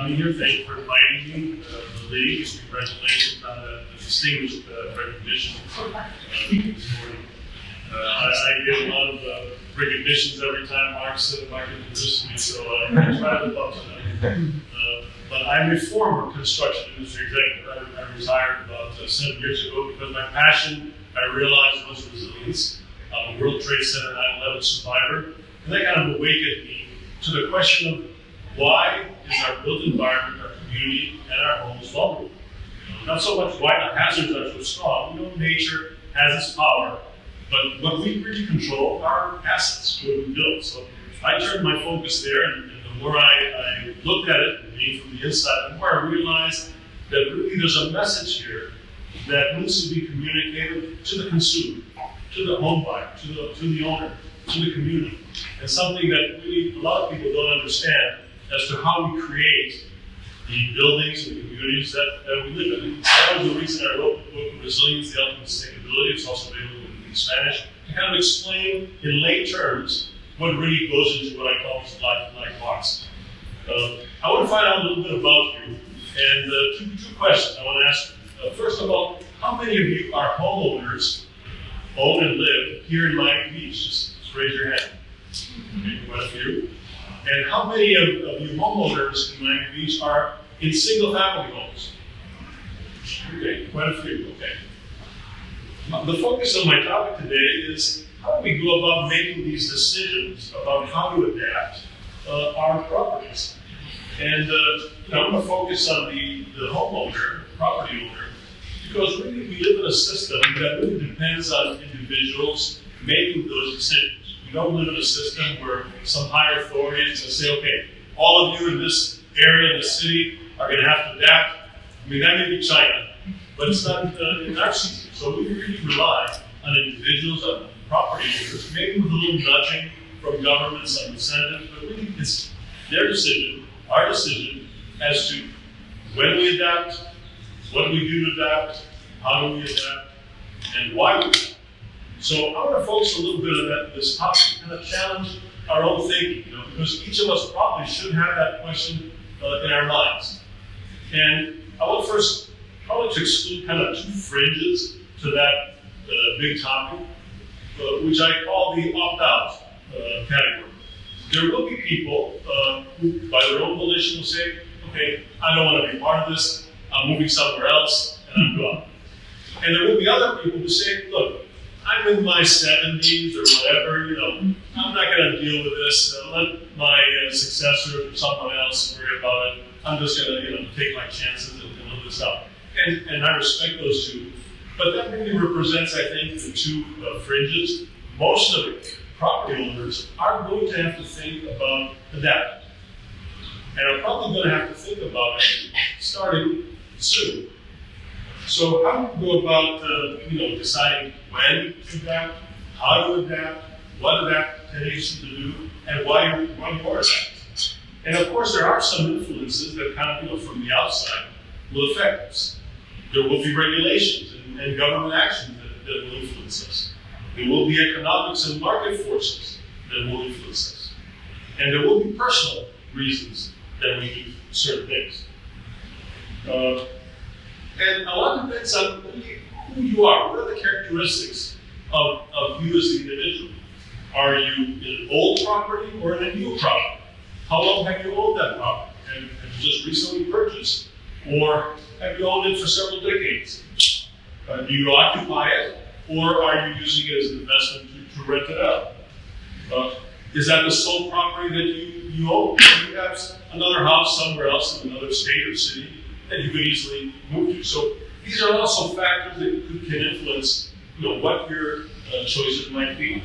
having me here. Thank you for inviting me. The league, congratulations on the distinguished recognition this morning. I get a lot of recognitions every time Mark introduces me, so I try to live up to that. But I'm a former construction industry executive. I retired about 7 years ago because my passion, I realized, was resilience. I'm a World Trade Center 9/11 survivor, and that kind of awakened me to the question of why is our built environment, our community, and our homes vulnerable? Not so much why the hazards are so strong. Nature has its power, but what we really control are assets, what we build. So I turned my focus there, and the more I looked at it, being from the inside, the more I realized that really there's a message here that needs to be communicated to the consumer, to the home buyer, to the owner, to the community, and something that really a lot of people don't understand as to how we create the buildings and the communities that we live in. That was the reason I wrote the book, Resilience, the Ultimate Sustainability. It's also available in Spanish, to kind of explain in lay terms what really goes into what I call this black box. I want to find out a little bit about you, and two questions I want to ask you. First of all, how many of you are homeowners, own and live here in Miami Beach? Just raise your hand. Okay, quite a few. And how many of you homeowners in Miami Beach are in single-family homes? Okay, quite a few. Okay. The focus of my topic today is how do we go about making these decisions about how to adapt our properties. And I'm going to focus on the homeowner, property owner, because really we live in a system that really depends on individuals making those decisions. We don't live in a system where some higher authorities will say, okay, all of you in this area, in the city, are going to have to adapt. I mean, that may be China, but it's not in our system. So we really rely on individuals, on property owners, maybe with a little nudging from government, some incentives, but really it's their decision, our decision, as to when we adapt, what we do to adapt, how do we adapt, and why we adapt. So I want to focus a little bit on this topic, kind of challenge our own thinking, because each of us probably should have that question in our minds. And I want first probably to exclude kind of two fringes to that big topic, which I call the opt-out category. There will be people who, by their own volition, will say, okay, I don't want to be part of this, I'm moving somewhere else, and I'm gone. And there will be other people who say, look, I'm in my 70s or whatever, I'm not going to deal with this. Let my successor or someone else worry about it. I'm just going to, take my chances and live this out. And I respect those two. But that really represents, I think, the two fringes. Most of the property owners are going to have to think about adapting. And are probably going to have to think about it starting soon. So how do we go about, deciding when to adapt, how to adapt, what adaptation to do, and why you adapt? And of course, there are some influences that kind of, from the outside will affect us. There will be regulations and government action that will influence us. There will be economics and market forces that will influence us. And there will be personal reasons that we do certain things. And a lot depends on who you are. What are the characteristics of you as an individual? Are you in an old property or in a new property? How long have you owned that property? Have you just recently purchased? Or have you owned it for several decades? Do you occupy it? Or are you using it as an investment to rent it out? Is that the sole property that you own? Do you have another house somewhere else in another state or city that you could easily move to? So these are also factors that can influence, what your choices might be.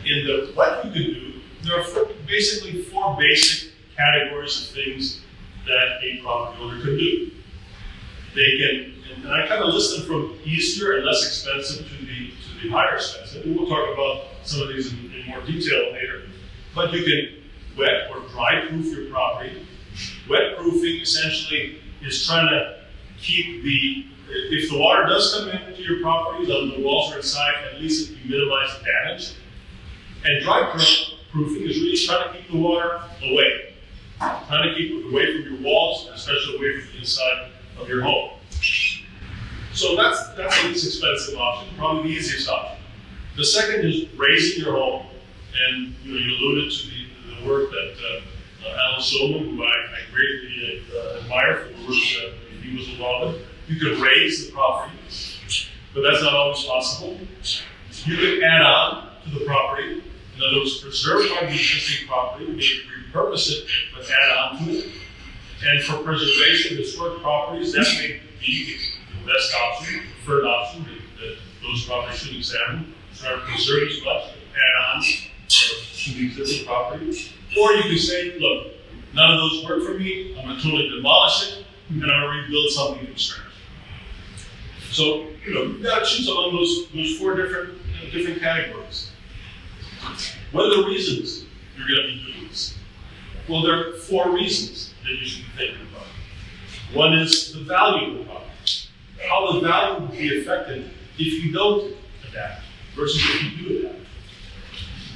In the what you can do, there are basically four basic categories of things that a property owner can do. They can, and I kind of list them from easier and less expensive to the higher expensive. And we'll talk about some of these in more detail later. But you can wet or dry proof your property. Wet proofing essentially is trying to keep if the water does come into your property, the walls are inside, at least you minimize the damage. And dry proofing is really trying to keep the water away. Trying to keep it away from your walls, and especially away from the inside of your home. So that's the least expensive option, probably the easiest option. The second is raising your home. And you alluded to the work that Alan Shulman, who I greatly admire for the work that he was involved in. You could raise the property, but that's not always possible. You could add on to the property. In other words, preserve part of the existing property, maybe repurpose it, but add on to it. And for preservation of historic properties, that may be the best option, preferred option that those properties should examine. Try to preserve as much, add on to the existing property. Or you can say, look, none of those work for me, I'm going to totally demolish it, and I'm going to rebuild something from scratch. So, you've got to choose among those four different categories. What are the reasons you're going to be doing this? Well, there are four reasons that you should be thinking about. One is the value of the property. How the value will be affected if you don't adapt versus if you do adapt.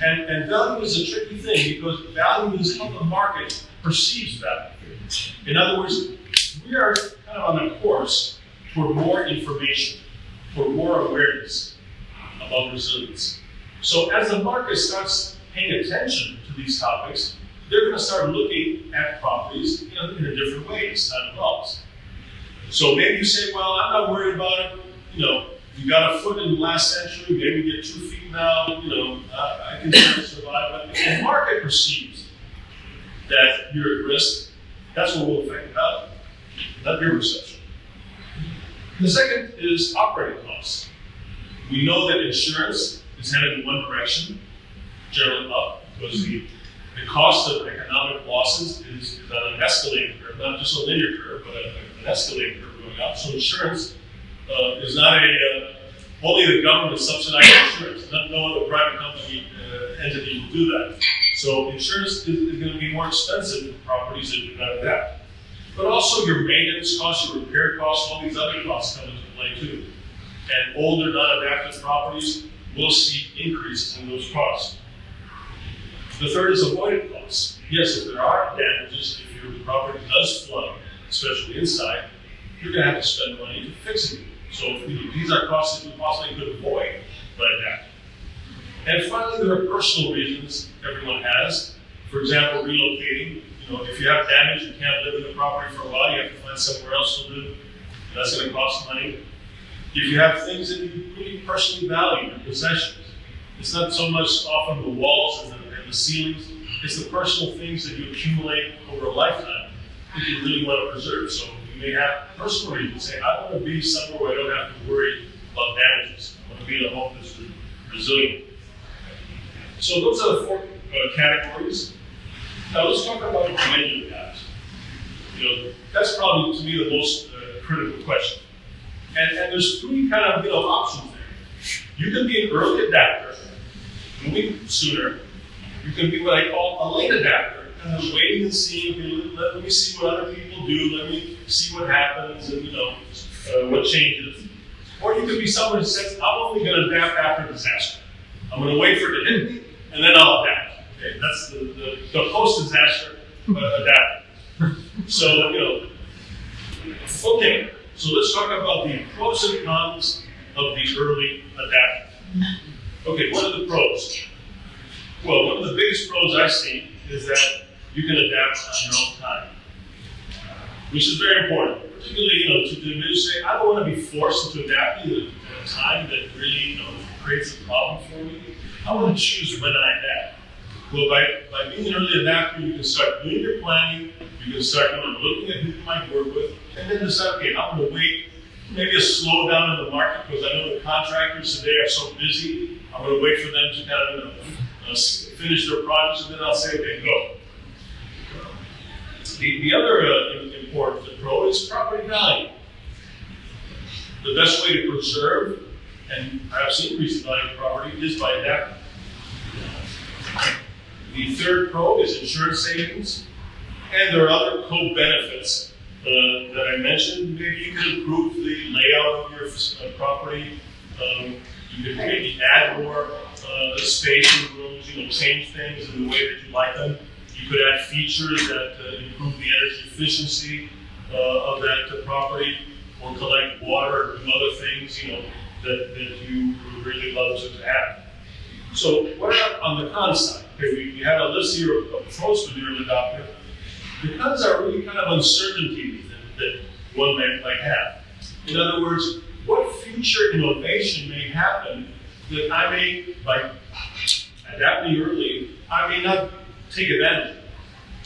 And value is a tricky thing because value is how the market perceives value. In other words, we are kind of on a course for more information, for more awareness about resilience. So as the market starts paying attention to these topics, they're going to start looking at properties in a different way as time evolves. So maybe you say, well, I'm not worried about it. You got a foot in the last century, maybe you get 2 feet now, I can survive. But if the market perceives that you're at risk, that's what will affect value, not your perception. The second is operating costs. We know that insurance is headed in one direction, generally up, because the cost of economic losses is on an escalating curve, not just a linear curve, but an escalating curve going up. So insurance is not only the government subsidized insurance. No other private company entity will do that. So insurance is going to be more expensive for properties that do not adapt. But also your maintenance costs, your repair costs, all these other costs come into play too. And older, non-adaptive properties will see increases in those costs. The third is avoided costs. Yes, if there are damages, if your property does flood, especially inside, you're going to have to spend money to fix it. So these are costs that you possibly could avoid by adapting. And finally, there are personal reasons everyone has. For example, relocating. If you have damage, you can't live in the property for a while, you have to find somewhere else to live. That's going to cost money. If you have things that you really personally value, your possessions, it's not so much often the walls and the ceilings, it's the personal things that you accumulate over a lifetime that you really want to preserve. So you may have personal reasons. Say, I want to be somewhere where I don't have to worry about damages. I want to be in a home that's resilient. So those are the four categories. Now let's talk about when you adapt. That's probably to me the most critical question. And there's three kind of options there. You can be an early adapter, moving sooner. You can be what I call a late adapter, kind of waiting and seeing. Let me see what other people do. Let me see what happens, and what changes. Or you could be someone who says, I'm only going to adapt after disaster. I'm going to wait for it to hit me, and then I'll adapt. Okay, that's the post-disaster adapter. So okay. So let's talk about the pros and cons of the early adapter. Okay, what are the pros? Well, one of the biggest pros I see is that you can adapt on your own time, which is very important. Particularly, to the individuals say, I don't want to be forced into adapting at a time that really creates a problem for me. I want to choose when I adapt. Well, by being an early adapter, you can start doing your planning, you can start looking at who you might work with, and then decide, okay, I'm going to wait, maybe a slowdown in the market because I know the contractors today are so busy. I'm going to wait for them to kind of finish their projects, and then I'll say, okay, go. The other important pro is property value. The best way to preserve and perhaps increase the value of property is by adapting. The third pro is insurance savings, and there are other co-benefits that I mentioned. Maybe you can improve the layout of your property. You can maybe add more space in rooms, change things in the way that you like them. You could add features that improve the energy efficiency of that property, or collect water, or do other things, that you would really love to have. So what about on the con side? Okay, we had a list here of pros for the early adopter. The cons are really kind of uncertainty that one might have. In other words, what future innovation may happen that I may, by adapting early, I may not take advantage of?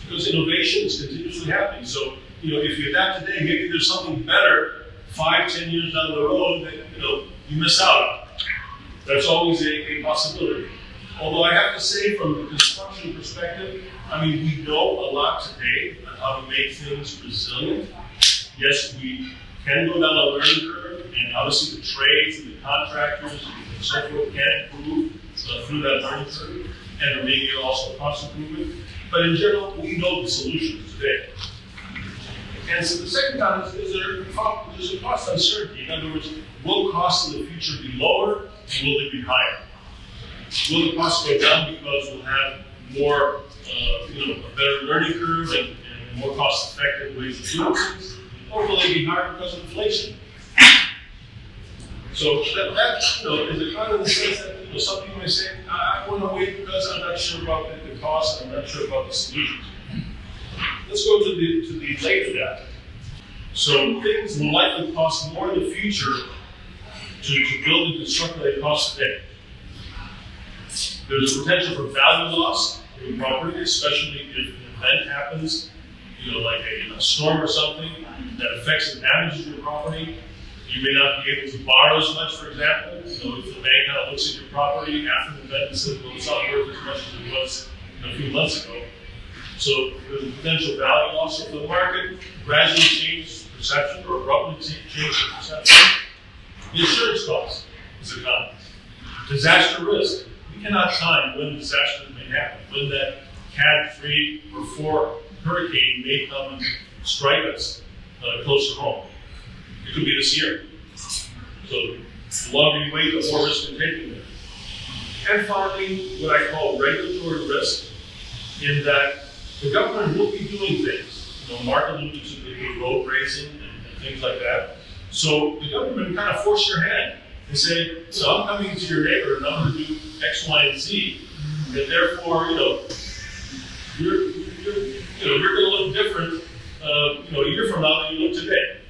Because innovation is continuously happening. So, if you adapt today, maybe there's something better 5-10 years down the road that, you miss out on. That's always a possibility. Although I have to say, from the construction perspective, we know a lot today on how to make things resilient. Yes, we can go down a learning curve, and obviously the trades and the contractors and so forth can improve through that learning curve, and maybe also cost improvement. But in general, we know the solutions today. And so the second con is there's a cost uncertainty. In other words, will costs in the future be lower, and will they be higher? Will the costs go down because we'll have more, a better learning curve and more cost-effective ways of doing things, or will they be higher because of inflation? So that is a con in the sense that some people may say, I want to wait because I'm not sure about the cost and I'm not sure about the solutions. Let's go to the later data. So things will likely cost more in the future to build and construct than they cost today. There's a potential for value loss in property, especially if an event happens, like a storm or something that affects and damages your property. You may not be able to borrow as much, for example. If the bank kind of looks at your property after the event and says, well, it's not worth as much as it was a few months ago. So there's a potential value loss if the market gradually changes perception or abruptly changes perception. The insurance cost is a con. Disaster risk. We cannot time when disasters may happen, when that Cat 3 or 4 hurricane may come and strike us close to home. It could be this year. So the longer you wait, the more risk you're taking there. And finally, what I call regulatory risk, in that the government will be doing things. Mark alluded to the road raising and things like that. So the government kind of force your hand and say, so I'm coming to your neighbor and I'm going to do X, Y, and Z, and therefore, you're going to look different, a year from now than you look today.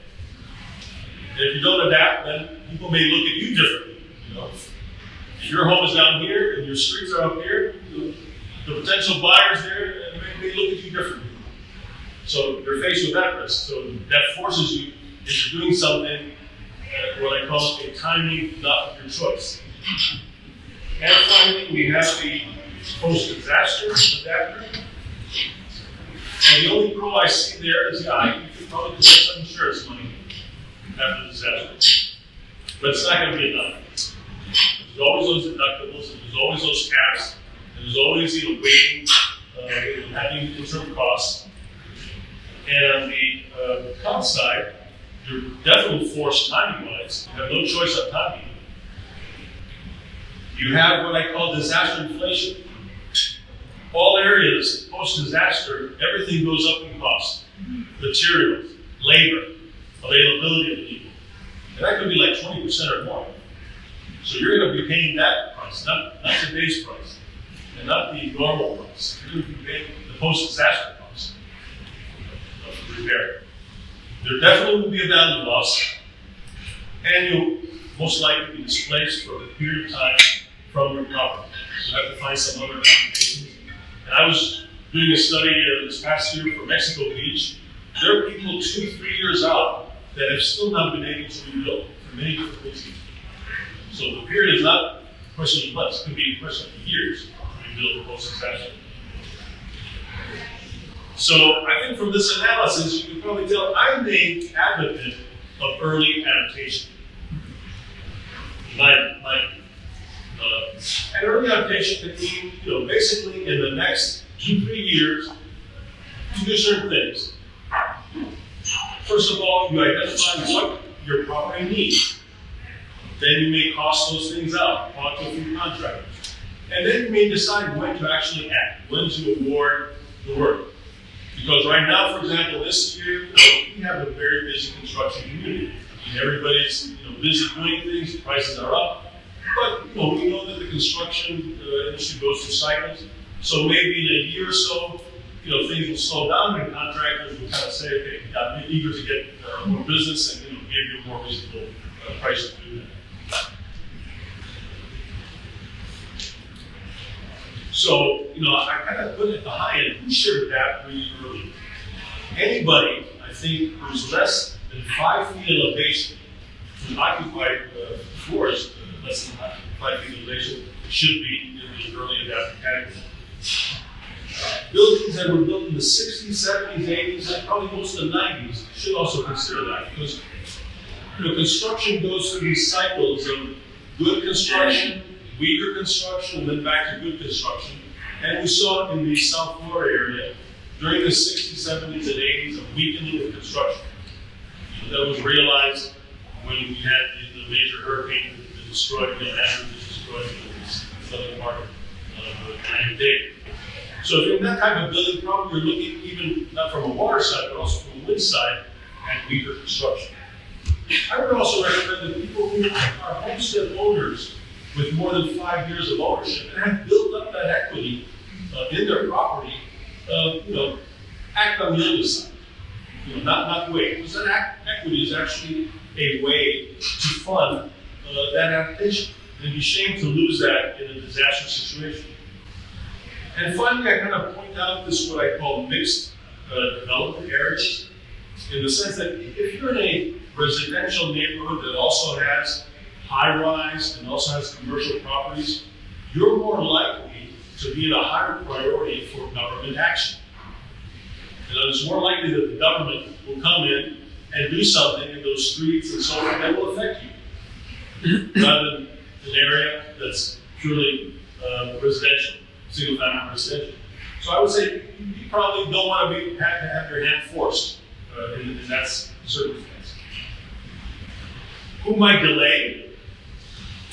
And if you don't adapt, then people may look at you differently. If your home is down here and your streets are up here, the potential buyers there may look at you differently. So you're faced with that risk. So that forces you, if you're doing something, what I call a timing not of your choice. And finally, we have the post-disaster adapter. And the only pro I see there is, you could probably collect some insurance money after the disaster. But it's not going to be enough. There's always those deductibles, and there's always those caps, and there's always waiting, having interim costs. And on the con side, you're definitely forced timing-wise. You have no choice on timing. You have what I call disaster inflation. All areas post-disaster, everything goes up in cost. Materials, labor, availability of people. And that could be like 20% or more. So you're going to be paying that price, not today's price, and not the normal price. You're going to be paying the post-disaster cost of repair. There definitely will be a value loss, and you'll most likely be displaced for a period of time from your property. You'll have to find some other accommodations. And I was doing a study this past year for Mexico Beach. There are people 2-3 years out that have still not been able to rebuild for many different reasons. So the period is not a question of months, it could be a question of years to rebuild post-disaster. So I think from this analysis, you can probably tell I'm an advocate of early adaptation. And early adaptation can mean, basically in the next 2-3 years, to do certain things. First of all, you identify what your property needs. Then you may cost those things out, talk to a few contractors. And then you may decide when to actually act, when to award the work. Because right now, for example, this year, we have a very busy construction community. I mean, everybody's busy doing things, prices are up. But we know that the construction industry goes through cycles. So maybe in a year or so, things will slow down and contractors will kind of say, okay, I'm eager to get more business and give you a more reasonable price to do that. So, I kind of put it at the high end. Who should adapt really early? Anybody, I think, who's less than 5 feet elevation, who's occupied floors less than 5 feet elevation, should be in the early adaptive category. Buildings that were built in the 60s, 70s, 80s, and probably most of the 90s should also consider that, because construction goes through these cycles of good construction, weaker construction, and then back to good construction. And we saw in the South Florida area during the 60s, 70s, and 80s a weakening of construction. That was realized when we had the major hurricane that destroyed, Andrew, that destroyed the southern part of Miami-Dade. So if you're in that type of building, probably you're looking even not from a water side, but also from a wind side at weaker construction. I would also recommend that people who are homestead owners with more than 5 years of ownership and have built up that equity in their property, act on the other side. Not wait, because that equity is actually a way to fund that application. And it'd be a shame to lose that in a disaster situation. And finally, I kind of point out this what I call mixed development areas, in the sense that if you're in a residential neighborhood that also has high-rise and also has commercial properties, you're more likely to be in a higher priority for government action. And it's more likely that the government will come in and do something in those streets and so on that will affect you, rather than an area that's purely residential, single-family residential. So I would say you probably don't want to have your hand forced in that circumstance. Who might delay?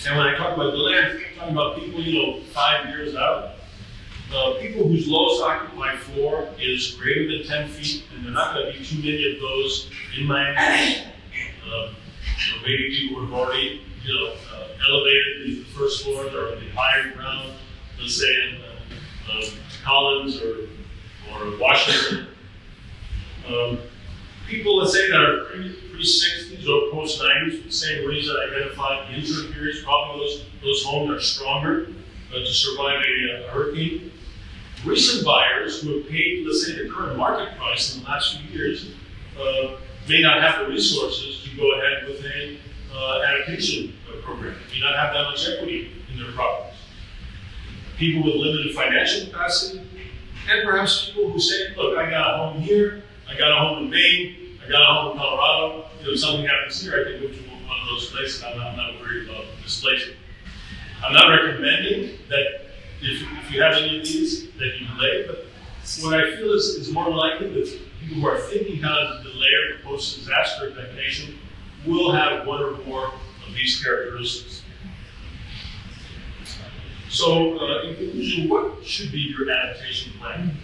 And when I talk about delay, I'm talking about people, 5 years out. People whose lowest occupied floor is greater than 10 feet, and there are not going to be too many of those in Miami. Maybe people who have already, elevated the first floor or the higher ground, let's say in Collins or Washington. People, let's say, that are pre-60s or post-90s, for the same reason I identified the interim periods, probably those homes are stronger to survive a hurricane. Recent buyers who have paid, let's say, the current market price in the last few years may not have the resources to go ahead with an adaptation program, may not have that much equity in their properties. People with limited financial capacity, and perhaps people who say, look, I got a home here, I got a home in Maine, I got a home in Colorado, if something happens here, I can move to one of those places, I'm not worried about displacement. I'm not recommending that if you have any of these, that you delay, but what I feel is more likely that people who are thinking how to delay or post-disaster adaptation will have one or more of these characteristics. So, in conclusion, what should be your adaptation plan?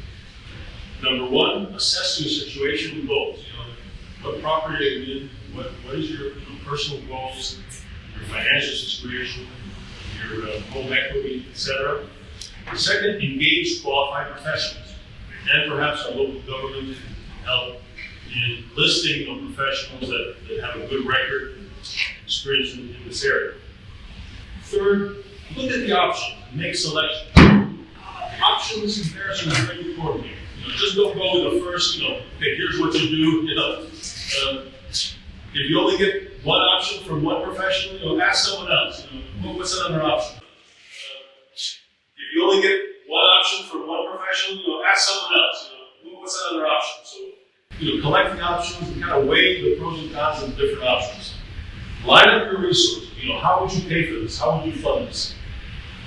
Number one, assess your situation and goals. What property are you in? What is your personal goals, your financial situation, your home equity, etc. Second, engage qualified professionals, and perhaps our local government can help in listing of professionals that have a good record and experience in this area. Third, look at the options and make selection. Options comparison is very important here. Just don't go with the first, okay, here's what you do. If you only get one option from one professional, ask someone else. What's another option? If you only get one option from one professional, ask someone else. What's another option? So, collect the options and kind of weigh the pros and cons of different options. Line up your resources. How would you pay for this? How would you fund this?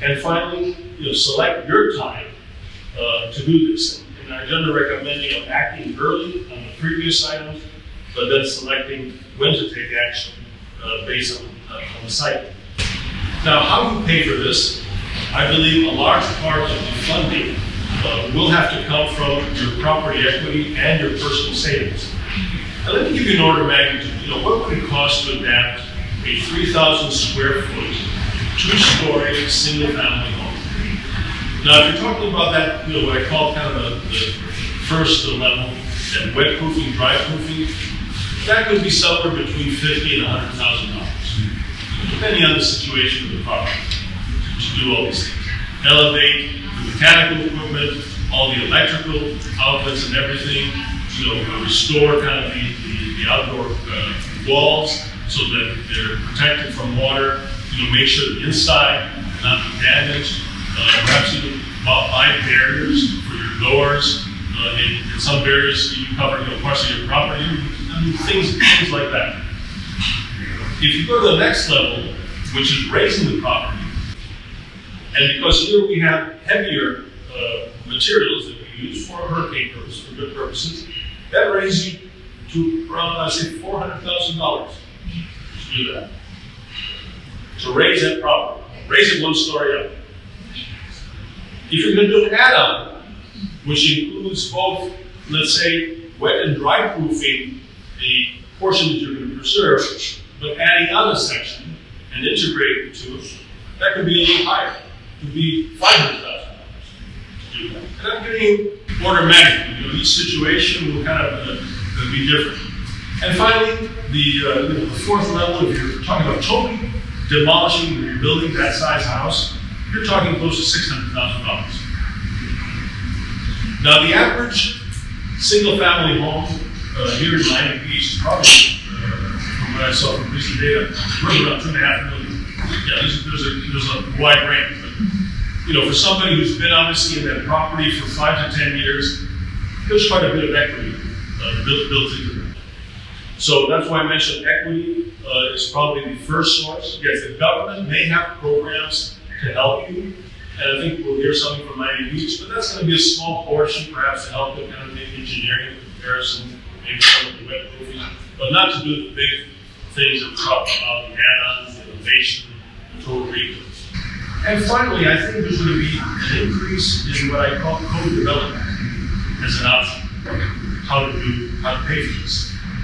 And finally, select your time to do this. And I generally recommend acting early on the previous items, but then selecting when to take action based on the cycle. Now, how do you pay for this? I believe a large part of the funding will have to come from your property equity and your personal savings. Now let me give you an order of magnitude. What would it cost to adapt a 3,000 square foot, 2-story, single-family home? Now, if you're talking about that, what I call kind of the first level, that wet proofing, dry proofing, that could be somewhere between $50,000 and $100,000, depending on the situation of the property, to do all these things. Elevate the mechanical equipment, all the electrical outlets and everything, restore kind of the outdoor walls so that they're protected from water, make sure the inside not be damaged, perhaps even buy barriers for your doors, and some barriers you cover parts of your property, things like that. If you go to the next level, which is raising the property, and because here we have heavier materials that we use for hurricane purposes, for good purposes, that raises you to around, I'd say, $400,000 to do that. To raise that property, raise it 1 story up. If you're going to do an add-on, which includes both, let's say, wet and dry proofing the portion that you're going to preserve, but adding on a section and integrating the two, that could be a little higher. It could be $500,000 to do that. And I'm giving you order of magnitude. Each situation will kind of be different. And finally, the fourth level, if you're talking about totally demolishing and rebuilding that size house, you're talking close to $600,000. Now, the average single-family home here in Miami Beach is probably, from what I saw from recent data, worth around $2.5 million. Yeah, there's a wide range. But, for somebody who's been obviously in that property for 5 to 10 years, there's quite a bit of equity built into that. So that's why I mentioned equity is probably the first source. Yes, the government may have programs to help you, and I think we'll hear something from Miami Beach, but that's going to be a small portion, perhaps to help with kind of maybe engineering comparison, maybe some of the wet proofing, but not to do the big things that we talked about, the add-ons, the innovation, the total rebuild. And finally, I think there's going to be an increase in what I call co-development as an option, how to pay for this.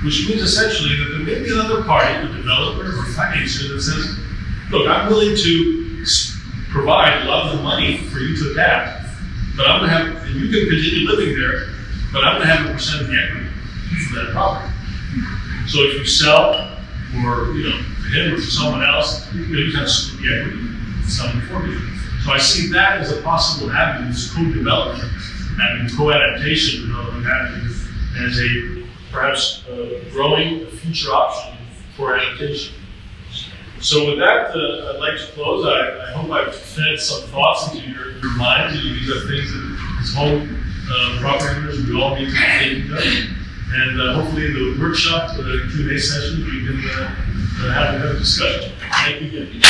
Which means essentially that there may be another party, a developer or financier, that says, look, I'm willing to provide a lot of the money for you to adapt, but I'm going to have, and you can continue living there, but I'm going to have a percent of the equity for that property. So if you sell, or to him or to someone else, you kind of split the equity to someone for you. So I see that as a possible avenue, this co-development, having co-adaptation development avenue as a perhaps growing future option for adaptation. So with that, I'd like to close. I hope I've fed some thoughts into your minds. These are things that as home property owners we all need to be thinking of. And hopefully in the workshop, the Q&A session, we can have a discussion. Thank you again.